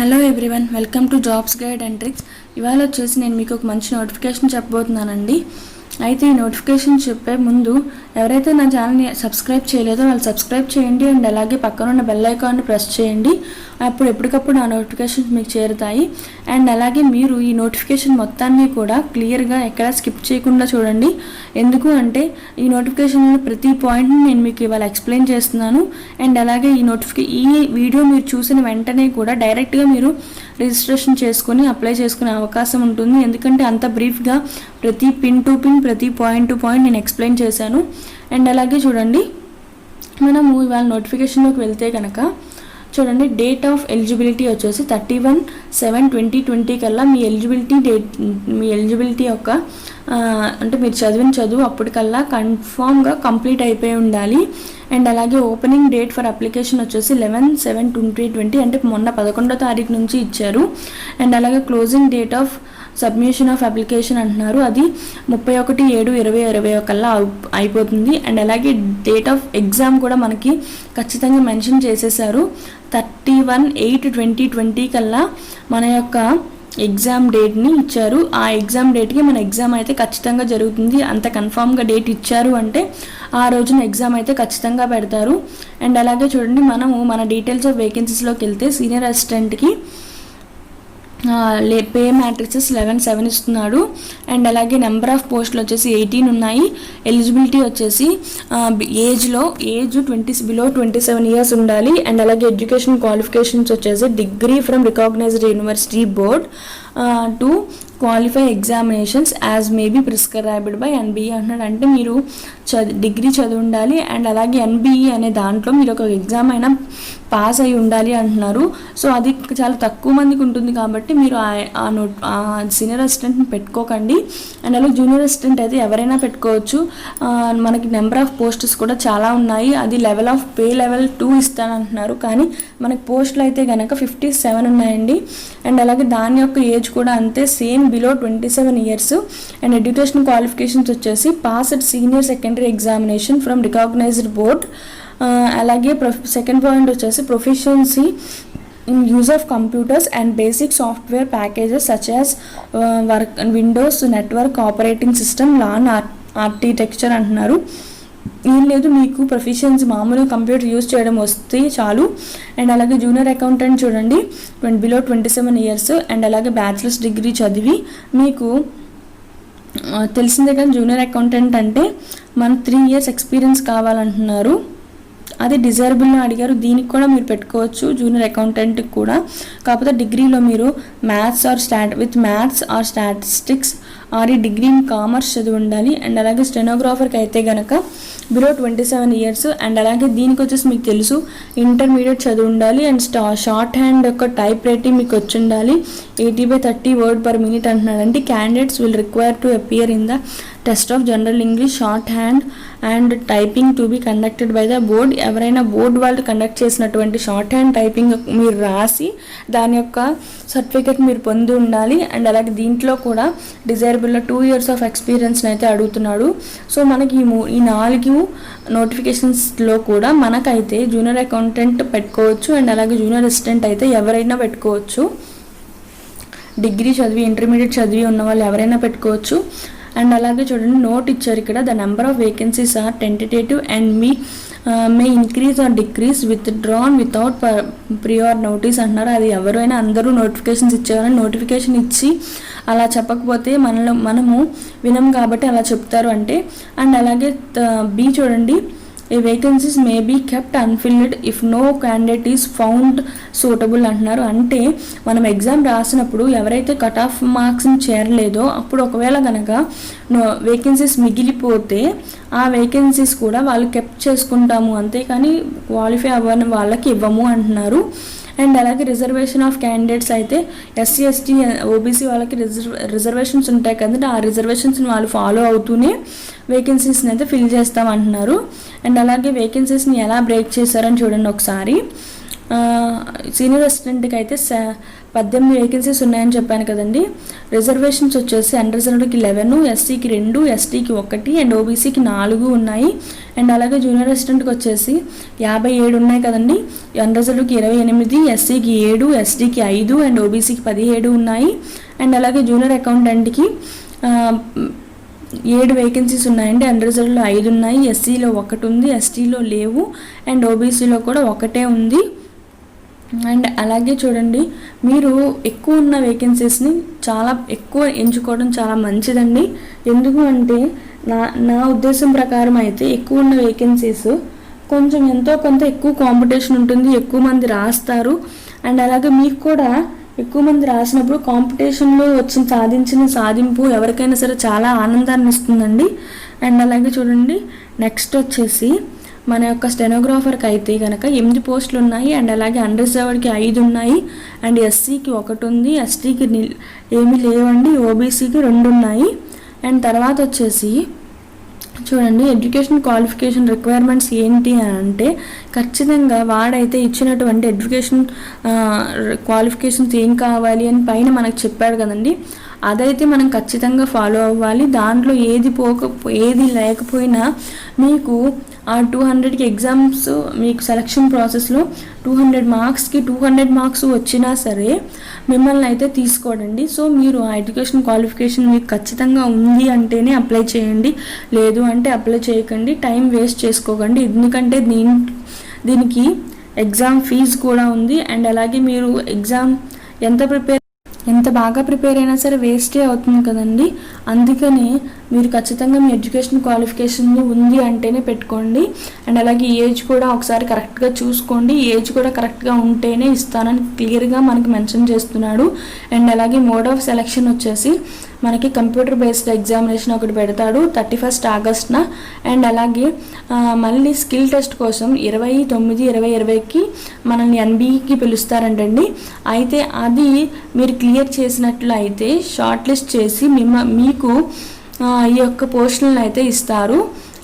Hello everyone, welcome to jobs guide and tricks. ఇవాళ వచ్చేసి నేను మీకు ఒక మంచి నోటిఫికేషన్ చెప్పబోతున్నానండి. అయితే ఈ నోటిఫికేషన్ చెప్పే ముందు ఎవరైతే నా ఛానల్ని సబ్స్క్రైబ్ చేయలేదో వాళ్ళు సబ్స్క్రైబ్ చేయండి అండ్ అలాగే పక్కన ఉన్న బెల్ ఐకాన్ని ప్రెస్ చేయండి. అప్పుడు ఎప్పటికప్పుడు నా నోటిఫికేషన్స్ మీకు చేరుతాయి. అండ్ అలాగే మీరు ఈ నోటిఫికేషన్ మొత్తాన్ని కూడా క్లియర్గా ఎక్కడ స్కిప్ చేయకుండా చూడండి. ఎందుకు అంటే ఈ నోటిఫికేషన్లో ప్రతి పాయింట్ని నేను మీకు ఇవాళ ఎక్స్ప్లెయిన్ చేస్తున్నాను. అండ్ అలాగే ఈ వీడియో మీరు చూసిన వెంటనే కూడా డైరెక్ట్గా మీరు రిజిస్ట్రేషన్ చేసుకొని అప్లై చేసుకునే అవకాశం ఉంటుంది. ఎందుకంటే అంత బ్రీఫ్గా ప్రతి పిన్ టు పిన్, ప్రతి పాయింట్ టు పాయింట్ నేను ఎక్స్ప్లెయిన్ చేశాను. అండ్ అలాగే చూడండి, మనము ఇవాళ నోటిఫికేషన్లోకి వెళ్తే కనుక చూడండి, డేట్ ఆఫ్ ఎలిజిబిలిటీ వచ్చేసి 31/7/2020 కల్లా మీ ఎలిజిబిలిటీ యొక్క అంటే మీరు చదివిన చదువు అప్పటికల్లా కన్ఫామ్గా కంప్లీట్ అయిపోయి ఉండాలి. అండ్ అలాగే ఓపెనింగ్ డేట్ ఫర్ అప్లికేషన్ వచ్చేసి 11/7/2020 అంటే మొన్న 11వ తారీఖు నుంచి ఇచ్చారు. అండ్ అలాగే closing date of submission of application అంటున్నారు, అది 31/7/2020 కల్లా అయిపోతుంది. అండ్ అలాగే డేట్ ఆఫ్ ఎగ్జామ్ కూడా మనకి ఖచ్చితంగా మెన్షన్ చేసేసారు. 31/8/2020 కల్లా మన యొక్క ఎగ్జామ్ డేట్ని ఇచ్చారు. ఆ ఎగ్జామ్ డేట్కి మన ఎగ్జామ్ అయితే ఖచ్చితంగా జరుగుతుంది. అంత కన్ఫామ్గా డేట్ ఇచ్చారు అంటే ఆ రోజున ఎగ్జామ్ అయితే ఖచ్చితంగా పెడతారు. అండ్ అలాగే చూడండి, మనము మన డీటెయిల్స్ ఆఫ్ వేకెన్సీస్లోకి వెళ్తే సీనియర్ అసిస్టెంట్కి పే మ్యాట్రిక్సెస్ 11/7 ఇస్తున్నాడు. అండ్ అలాగే నెంబర్ ఆఫ్ పోస్టులు వచ్చేసి 18 ఉన్నాయి. ఎలిజిబిలిటీ వచ్చేసి ఏజ్ బిలో 27 ఇయర్స్ ఉండాలి. అండ్ అలాగే ఎడ్యుకేషన్ క్వాలిఫికేషన్స్ వచ్చేసి degree from recognised university board to qualify examinations as may be prescribed by NBE అంటున్నాడు. అంటే మీరు డిగ్రీ చదివి ఉండాలి అండ్ అలాగే ఎన్బిఈ అనే దాంట్లో మీరు ఒక ఎగ్జామ్ అయినా పాస్ అయి ఉండాలి అంటున్నారు. సో అది చాలా తక్కువ మందికి ఉంటుంది కాబట్టి మీరు ఆ సీనియర్ అసిస్టెంట్ని పెట్టుకోకండి. అండ్ అలాగే జూనియర్ అసిస్టెంట్ అయితే ఎవరైనా పెట్టుకోవచ్చు. మనకి నెంబర్ ఆఫ్ పోస్టెస్ కూడా చాలా ఉన్నాయి. అది లెవెల్ ఆఫ్ పే లెవెల్ 2 ఇస్తానంటున్నారు. కానీ మనకి పోస్టులు అయితే కనుక 57 ఉన్నాయండి. అండ్ అలాగే దాని యొక్క ఏజ్ కూడా అంతే, same below 27 years. And education qualifications వచ్చేసి passed senior secondary examination from recognised board. అలాగే సెకండ్ పాయింట్ వచ్చేసి proficiency in use of computers and basic software packages such as Windows network operating system, LAN architecture అంటున్నారు. ఏం లేదు, మీకు proficiency మామూలుగా computer use చేయడం వస్తే చాలు. అండ్ అలాగే జూనియర్ అకౌంటెంట్ చూడండి, బిలో 27 ఇయర్స్. అండ్ అలాగే బ్యాచిలర్స్ డిగ్రీ చదివి మీకు తెలిసిందే కానీ జూనియర్ అకౌంటెంట్ అంటే మన 3 years ఎక్స్పీరియన్స్ కావాలంటున్నారు. అది డిజైరబుల్ని అడిగారు, దీనికి కూడా మీరు పెట్టుకోవచ్చు జూనియర్ అకౌంటెంట్కి కూడా. కాకపోతే డిగ్రీలో మీరు మ్యాథ్స్ ఆర్ స్టాటిస్టిక్స్ ఆర్ ఈ డిగ్రీ ఇన్ కామర్స్ చదివి ఉండాలి. అండ్ అలాగే స్టెనోగ్రాఫర్కి అయితే కనుక బిలో 27 ఇయర్స్. అండ్ అలాగే దీనికి వచ్చేసి మీకు తెలుసు ఇంటర్మీడియట్ చదివి ఉండాలి. అండ్ షార్ట్ హ్యాండ్ యొక్క టైప్ రైటింగ్ మీకు వచ్చి ఉండాలి. 80/30 వర్డ్ పర్ మినిట్ అంటున్నాడు. అంటే candidates will require to appear in the test of general English, short hand and typing to be conducted by the board. ఎవరైనా బోర్డు వాళ్ళు కండక్ట్ చేసినటువంటి short hand typing మీరు రాసి దాని యొక్క సర్టిఫికెట్ మీరు పొంది ఉండాలి. అండ్ అలాగే దీంట్లో కూడా డిజైరబుల్లో 2 years ఆఫ్ ఎక్స్పీరియన్స్ని అయితే అడుగుతున్నాడు. సో మనకి ఈ 4 నోటిఫికేషన్స్లో కూడా మనకైతే జూనియర్ అకౌంటెంట్ పెట్టుకోవచ్చు. అండ్ అలాగే జూనియర్ అసిస్టెంట్ అయితే ఎవరైనా పెట్టుకోవచ్చు. డిగ్రీ చదివి ఇంటర్మీడియట్ చదివి ఉన్న వాళ్ళు ఎవరైనా పెట్టుకోవచ్చు. అండ్ అలాగే చూడండి, నోట్ ఇచ్చారు ఇక్కడ, the number of vacancies are tentative and may increase or decrease withdrawn without prior notice అంటున్నారు. అది ఎవరైనా అందరూ నోటిఫికేషన్స్ ఇచ్చారని నోటిఫికేషన్ ఇచ్చి అలా చెప్పకపోతే మనము వినం కాబట్టి అలా చెప్తారు అంటే. అండ్ అలాగే బి చూడండి, ఏ vacancies may be kept unfilled if no candidate is found suitable అంటున్నారు. అంటే మనం ఎగ్జామ్ రాసినప్పుడు ఎవరైతే కట్ ఆఫ్ మార్క్స్ని చేరలేదో అప్పుడు ఒకవేళ కనుక వేకెన్సీస్ మిగిలిపోతే ఆ వేకెన్సీస్ కూడా వాళ్ళు కెప్ట్ చేసుకుంటాము, అంతేకాని క్వాలిఫై అవ్వని వాళ్ళకి ఇవ్వము అంటున్నారు. అండ్ అలాగే రిజర్వేషన్ ఆఫ్ క్యాండిడేట్స్ అయితే ఎస్సీ ఎస్టీ ఓబీసీ వాళ్ళకి రిజర్వేషన్స్ ఉంటాయి కదండి, ఆ రిజర్వేషన్స్ని వాళ్ళు ఫాలో అవుతూనే వేకెన్సీస్ని అయితే ఫిల్ చేస్తామంటున్నారు. అండ్ అలాగే వేకెన్సీస్ని ఎలా బ్రేక్ చేశారని చూడండి ఒకసారి. సీనియర్ అసిస్టెంట్కి అయితే 18 వేకెన్సీస్ ఉన్నాయని చెప్పాను కదండి. రిజర్వేషన్స్ వచ్చేసి అన్రిజర్వ్డ్కి 11, ఎస్సీకి 2, ఎస్టీకి 1 అండ్ ఓబీసీకి 4 ఉన్నాయి. అండ్ అలాగే జూనియర్ అసిస్టెంట్కి వచ్చేసి 57 ఉన్నాయి కదండి. అన్రిజర్వ్డ్కి 28, ఎస్సీకి 7, ఎస్టీకి 5 అండ్ ఓబీసీకి 17 ఉన్నాయి. అండ్ అలాగే జూనియర్ అకౌంటెంట్కి 7 వేకెన్సీస్ ఉన్నాయండి. అన్రిజర్వ్డ్లో 5 ఉన్నాయి, ఎస్సీలో 1 ఉంది, ఎస్టీలో లేవు అండ్ ఓబీసీలో కూడా 1 ఉంది. అండ్ అలాగే చూడండి, మీరు ఎక్కువ ఉన్న వేకెన్సీస్ని చాలా ఎక్కువ ఎంచుకోవడం చాలా మంచిదండి. ఎందుకు అంటే నా ఉద్దేశం ప్రకారం అయితే ఎక్కువ ఉన్న వేకెన్సీస్ కొంచెం ఎంతో కొంత ఎక్కువ కాంపిటీషన్ ఉంటుంది, ఎక్కువ మంది రాస్తారు. అండ్ అలాగే మీకు కూడా ఎక్కువ మంది రాసినప్పుడు కాంపిటీషన్లో సాధించిన సాధింపు ఎవరికైనా సరే చాలా ఆనందాన్ని ఇస్తుందండి. అండ్ అలాగే చూడండి, నెక్స్ట్ వచ్చేసి మన యొక్క స్టెనోగ్రాఫర్కి అయితే కనుక 8 పోస్టులు ఉన్నాయి. అండ్ అలాగే అన్రిజర్వ్డ్కి 5 ఉన్నాయి అండ్ ఎస్సీకి 1 ఉంది, ఎస్టీకి ఏమీ లేవండి, ఓబీసీకి 2 ఉన్నాయి. అండ్ తర్వాత వచ్చేసి చూడండి, ఎడ్యుకేషన్ క్వాలిఫికేషన్ రిక్వైర్మెంట్స్ ఏంటి అని అంటే ఖచ్చితంగా వాడైతే ఇచ్చినటువంటి ఎడ్యుకేషన్ క్వాలిఫికేషన్స్ ఏం కావాలి అని పైన మనకు చెప్పాడు కదండి, అదైతే మనం ఖచ్చితంగా ఫాలో అవ్వాలి. దాంట్లో ఏది లేకపోయినా మీకు ఆ 200కి ఎగ్జామ్స్ మీకు సెలక్షన్ ప్రాసెస్లో 200 మార్క్స్కి 200 మార్క్స్ వచ్చినా సరే మిమ్మల్ని అయితే తీసుకోడండి. సో మీరు ఆ ఎడ్యుకేషన్ క్వాలిఫికేషన్ మీకు ఖచ్చితంగా ఉంది అంటేనే అప్లై చేయండి, లేదు అంటే అప్లై చేయకండి, టైం వేస్ట్ చేసుకోకండి. ఎందుకంటే దీనికి ఎగ్జామ్ ఫీజు కూడా ఉంది. అండ్ అలాగే మీరు ఎగ్జామ్ ఎంత బాగా ప్రిపేర్ అయినా సరే వేస్టే అవుతుంది కదండి. అందుకని మీరు ఖచ్చితంగా మీ ఎడ్యుకేషన్ క్వాలిఫికేషన్ ఉంది అంటేనే పెట్టుకోండి. అండ్ అలాగే ఏజ్ కూడా ఒకసారి కరెక్ట్గా చూసుకోండి, ఏజ్ కూడా కరెక్ట్గా ఉంటేనే ఇస్తానని క్లియర్గా మనకి మెన్షన్ చేస్తున్నాడు. అండ్ అలాగే మోడ్ ఆఫ్ సెలెక్షన్ వచ్చేసి మనకి కంప్యూటర్ బేస్డ్ ఎగ్జామినేషన్ ఒకటి పెడతాడు 31 ఆగస్టున. అండ్ అలాగే మళ్ళీ స్కిల్ టెస్ట్ కోసం 29/20/20కి మనల్ని ఎన్బీకి పిలుస్తారంటండి. అయితే అది మీరు క్లియర్ చేసినట్లు అయితే షార్ట్ లిస్ట్ చేసి మీకు ఈ యొక్క పోస్టులను అయితే ఇస్తారు.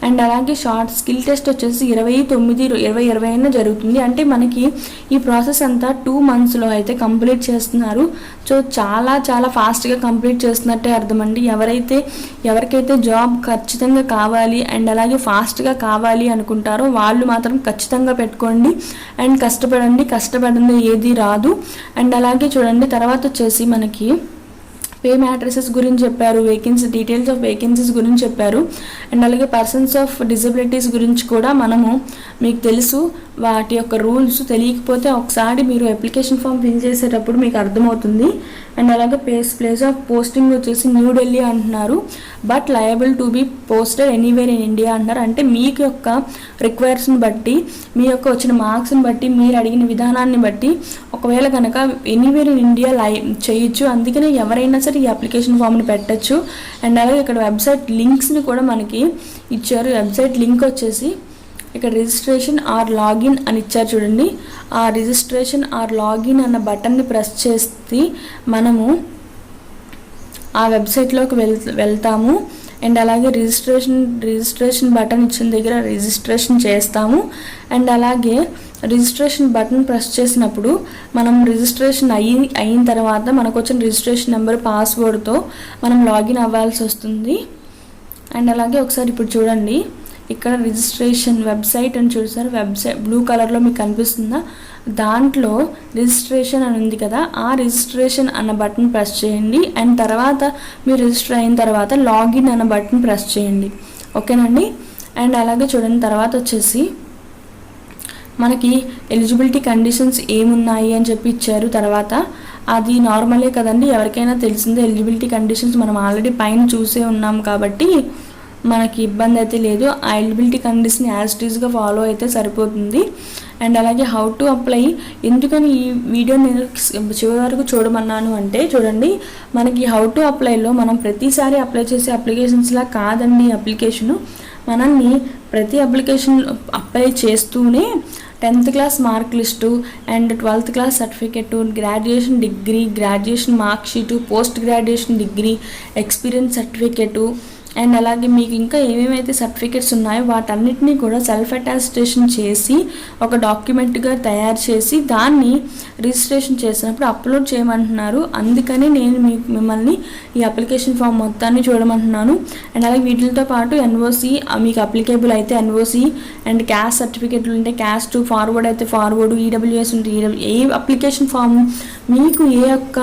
అండ్ అలాగే స్కిల్ టెస్ట్ వచ్చేసి 29/20/20 జరుగుతుంది. అంటే మనకి ఈ ప్రాసెస్ అంతా 2 monthsలో అయితే కంప్లీట్ చేస్తున్నారు. సో చాలా చాలా ఫాస్ట్గా కంప్లీట్ చేస్తున్నట్టే అర్థమండి. ఎవరికైతే జాబ్ ఖచ్చితంగా కావాలి అండ్ అలాగే ఫాస్ట్గా కావాలి అనుకుంటారో వాళ్ళు మాత్రం ఖచ్చితంగా పెట్టుకోండి అండ్ కష్టపడండి ఏది రాదు. అండ్ అలాగే చూడండి, తర్వాత వచ్చేసి మనకి పే మ్యాట్రిసెస్ గురించి చెప్పారు, డీటెయిల్స్ ఆఫ్ వేకెన్సీస్ గురించి చెప్పారు. అండ్ అలాగే పర్సన్స్ ఆఫ్ డిజబిలిటీస్ గురించి కూడా మీకు తెలుసు, వాటి యొక్క రూల్స్ తెలియకపోతే ఒకసారి మీరు అప్లికేషన్ ఫామ్ ఫిల్ చేసేటప్పుడు మీకు అర్థమవుతుంది. అండ్ అలాగే ప్లేస్ ఆఫ్ పోస్టింగ్ వచ్చేసి న్యూఢిల్లీ అంటున్నారు, but liable to be posted anywhere in India అంటున్నారు. అంటే మీకు యొక్క రిక్వైర్స్ని బట్టి, మీ యొక్క వచ్చిన మార్క్స్ని బట్టి, మీరు అడిగిన విధానాన్ని బట్టి ఒకవేళ కనుక ఎనీవేర్ ఇన్ ఇండియా చేయొచ్చు. అందుకనే ఎవరైనా సరే ఈ అప్లికేషన్ ఫామ్ని పెట్టచ్చు. అండ్ అలాగే ఇక్కడ వెబ్సైట్ లింక్స్ని కూడా మనకి ఇచ్చారు. వెబ్సైట్ లింక్ వచ్చేసి ఇక్కడ రిజిస్ట్రేషన్ ఆర్ లాగిన్ అని ఇచ్చారు చూడండి. ఆ రిజిస్ట్రేషన్ ఆర్ లాగిన్ అన్న బటన్ని ప్రెస్ చేసి మనము ఆ వెబ్సైట్లోకి వెళ్తాము. అండ్ అలాగే రిజిస్ట్రేషన్ బటన్ ఇచ్చిన దగ్గర రిజిస్ట్రేషన్ చేస్తాము. అండ్ అలాగే రిజిస్ట్రేషన్ బటన్ ప్రెస్ చేసినప్పుడు మనం రిజిస్ట్రేషన్ అయిన తర్వాత మనకు వచ్చిన రిజిస్ట్రేషన్ నెంబర్ పాస్వర్డ్తో మనం లాగిన్ అవ్వాల్సి వస్తుంది. అండ్ అలాగే ఒకసారి ఇప్పుడు చూడండి, ఇక్కడ రిజిస్ట్రేషన్ వెబ్సైట్ అని చూసారు, వెబ్సైట్ బ్లూ కలర్లో మీకు కనిపిస్తుందా, దాంట్లో రిజిస్ట్రేషన్ అని ఉంది కదా, ఆ రిజిస్ట్రేషన్ అన్న బటన్ ప్రెస్ చేయండి. అండ్ తర్వాత మీరు రిజిస్టర్ అయిన తర్వాత లాగిన్ అన్న బటన్ ప్రెస్ చేయండి, ఓకేనండి. అండ్ అలాగే చూడండి, తర్వాత వచ్చేసి మనకి ఎలిజిబిలిటీ కండిషన్స్ ఏమున్నాయి అని చెప్పి ఇచ్చారు. తర్వాత అది నార్మలే కదండి, ఎవరికైనా తెలిసిందే ఎలిజిబిలిటీ కండిషన్స్, మనం ఆల్రెడీ పైన చూసే ఉన్నాం కాబట్టి మనకి ఇబ్బంది అయితే లేదు. ఆ ఎలిజిబిలిటీ కండిషన్ యాజ్ ఇట్ ఈస్గా ఫాలో అయితే సరిపోతుంది. అండ్ అలాగే హౌ టు అప్లై, ఎందుకని ఈ వీడియో నేను చివరి వరకు చూడమన్నాను అంటే చూడండి, మనకి హౌ టు అప్లైలో మనం ప్రతిసారి అప్లై చేసే అప్లికేషన్స్లా కాదండి. అప్లికేషను మనల్ని ప్రతి అప్లికేషన్ అప్లై చేస్తూనే 10th class mark list and 12th class certificate, graduation degree, graduation mark sheet, post graduation degree, experience certificate, and అలాగే మీకు ఇంకా ఏమేమైతే సర్టిఫికెట్స్ ఉన్నాయో వాటన్నిటినీ కూడా సెల్ఫ్ అటాస్టేషన్ చేసి ఒక డాక్యుమెంట్గా తయారు చేసి దాన్ని రిజిస్ట్రేషన్ చేసినప్పుడు అప్లోడ్ చేయమంటున్నారు. అందుకని నేను మిమ్మల్ని ఈ అప్లికేషన్ ఫామ్ మొత్తాన్ని చూడమంటున్నాను. అండ్ అలాగే వీటితో పాటు ఎన్ఓసి, మీకు అప్లికేబుల్ అయితే ఎన్ఓసి, అండ్ క్యాస్ట్ సర్టిఫికెట్లు ఉంటే క్యాస్ట్, ఫార్వర్డ్ అయితే ఫార్వర్డ్, ఈడబ్ల్యూఎస్ ఉంటే ఏ అప్లికేషన్ ఫామ్ మీకు ఏ ఒక్క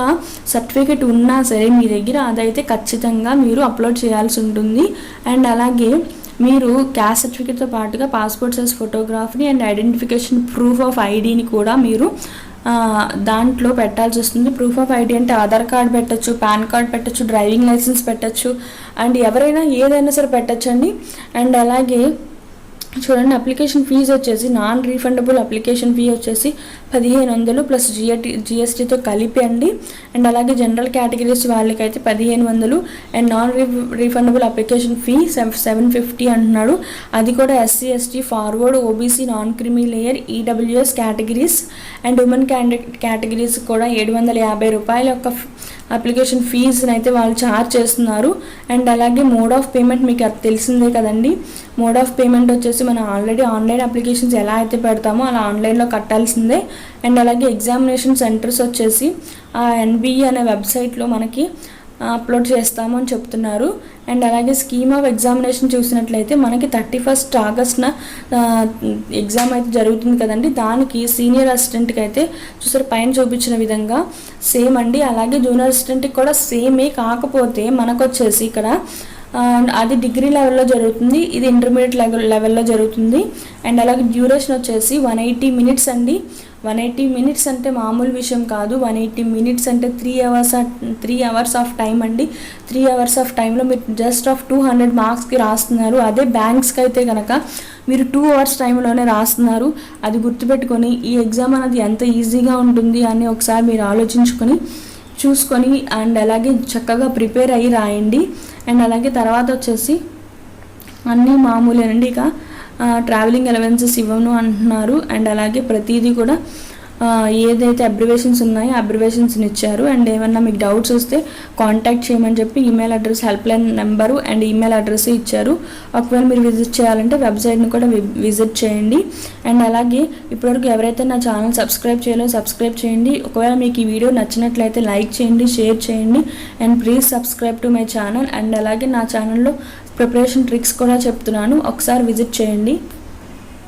సర్టిఫికెట్ ఉన్నా సరే మీ దగ్గర అదైతే ఖచ్చితంగా మీరు అప్లోడ్ చేయాల్సి ఉంటుంది. అండ్ అలాగే మీరు క్యాస్ట్ సర్టిఫికేట్తో పాటుగా పాస్పోర్ట్ సైజ్ ఫోటోగ్రాఫ్ని అండ్ ఐడెంటిఫికేషన్ ప్రూఫ్ ఆఫ్ ఐడిని కూడా మీరు దాంట్లో పెట్టాల్సి వస్తుంది. ప్రూఫ్ ఆఫ్ ఐడి అంటే ఆధార్ కార్డ్ పెట్టచ్చు, పాన్ కార్డ్ పెట్టచ్చు, డ్రైవింగ్ లైసెన్స్ పెట్టచ్చు, అండ్ ఎవరైనా ఏదైనా సరే పెట్టచ్చండి. అండ్ అలాగే చూడండి, అప్లికేషన్ ఫీజు వచ్చేసి నాన్ రీఫండబుల్ అప్లికేషన్ ఫీ వచ్చేసి 1500 ప్లస్ జిఎస్టీతో కలిపి అండి. అండ్ అలాగే జనరల్ కేటగిరీస్ వాళ్ళకైతే 1500 and non refundable application fee 750 అంటున్నాడు. అది కూడా SC ST, forward, OBC, non creamy layer, EWS categories and women categories కూడా 750 రూపాయల యొక్క అప్లికేషన్ ఫీజుని అయితే వాళ్ళు ఛార్జ్ చేస్తున్నారు. అండ్ అలాగే మోడ్ ఆఫ్ పేమెంట్ మీకు అది తెలిసిందే కదండి. మోడ్ ఆఫ్ పేమెంట్ వచ్చేసి మనం ఆల్రెడీ ఆన్లైన్ అప్లికేషన్స్ ఎలా అయితే పెడతామో అలా ఆన్లైన్లో కట్టాల్సిందే. అండ్ అలాగే ఎగ్జామినేషన్ సెంటర్స్ వచ్చేసి ఆ ఎన్బిఈ అనే వెబ్సైట్లో మనకి అప్లోడ్ చేస్తాము అని చెప్తున్నారు. అండ్ అలాగే స్కీమ్ ఆఫ్ ఎగ్జామినేషన్ చూసినట్లయితే మనకి 31st ఆగస్ట్న ఎగ్జామ్ అయితే జరుగుతుంది కదండి. దానికి సీనియర్ అసిస్టెంట్కి అయితే చూసారు పైన చూపించిన విధంగా సేమ్ అండి. అలాగే జూనియర్ అసిస్టెంట్కి కూడా సేమే, కాకపోతే మనకు వచ్చేసి ఇక్కడ అది డిగ్రీ లెవెల్లో జరుగుతుంది, ఇది ఇంటర్మీడియట్ లెవెల్లో జరుగుతుంది. అండ్ అలాగే డ్యూరేషన్ వచ్చేసి 180 మినిట్స్ అండి. 180 మినిట్స్ అంటే మామూలు విషయం కాదు. 180 మినిట్స్ అంటే 3 అవర్స్ ఆఫ్ టైం అండి. 3 అవర్స్ ఆఫ్ టైంలో మీరు జస్ట్ ఆఫ్ 200 మార్క్స్కి రాస్తున్నారు. అదే బ్యాంక్స్కి అయితే కనుక మీరు 2 అవర్స్ టైంలోనే రాస్తున్నారు. అది గుర్తుపెట్టుకొని ఈ ఎగ్జామ్ అనేది ఎంత ఈజీగా ఉంటుంది అని ఒకసారి మీరు ఆలోచించుకొని చూసుకొని అండ్ అలాగే చక్కగా ప్రిపేర్ అయ్యి రాయండి. అండ్ అలాగే తర్వాత వచ్చేసి అన్నీ మామూలేనండి. ఇక ట్రావెలింగ్ అలవెన్సెస్ ఇవ్వను అంటున్నారు. అండ్ అలాగే ప్రతిదీ కూడా ఏదైతే అబ్రివేషన్స్ ఉన్నాయో అబ్రివేషన్స్ని ఇచ్చారు. అండ్ ఏమన్నా మీకు డౌట్స్ వస్తే కాంటాక్ట్ చేయమని చెప్పి email address, helpline number and email address ఇచ్చారు. ఒకవేళ మీరు విజిట్ చేయాలంటే వెబ్సైట్ని కూడా విజిట్ చేయండి. అండ్ అలాగే ఇప్పటివరకు ఎవరైతే నా ఛానల్ సబ్స్క్రైబ్ చేయాలో సబ్స్క్రైబ్ చేయండి. ఒకవేళ మీకు ఈ వీడియో నచ్చినట్లయితే లైక్ చేయండి, షేర్ చేయండి and please subscribe to my channel. And అలాగే నా ఛానల్లో ప్రిపరేషన్ ట్రిక్స్ కూడా చెప్తున్నాను, ఒకసారి విజిట్ చేయండి.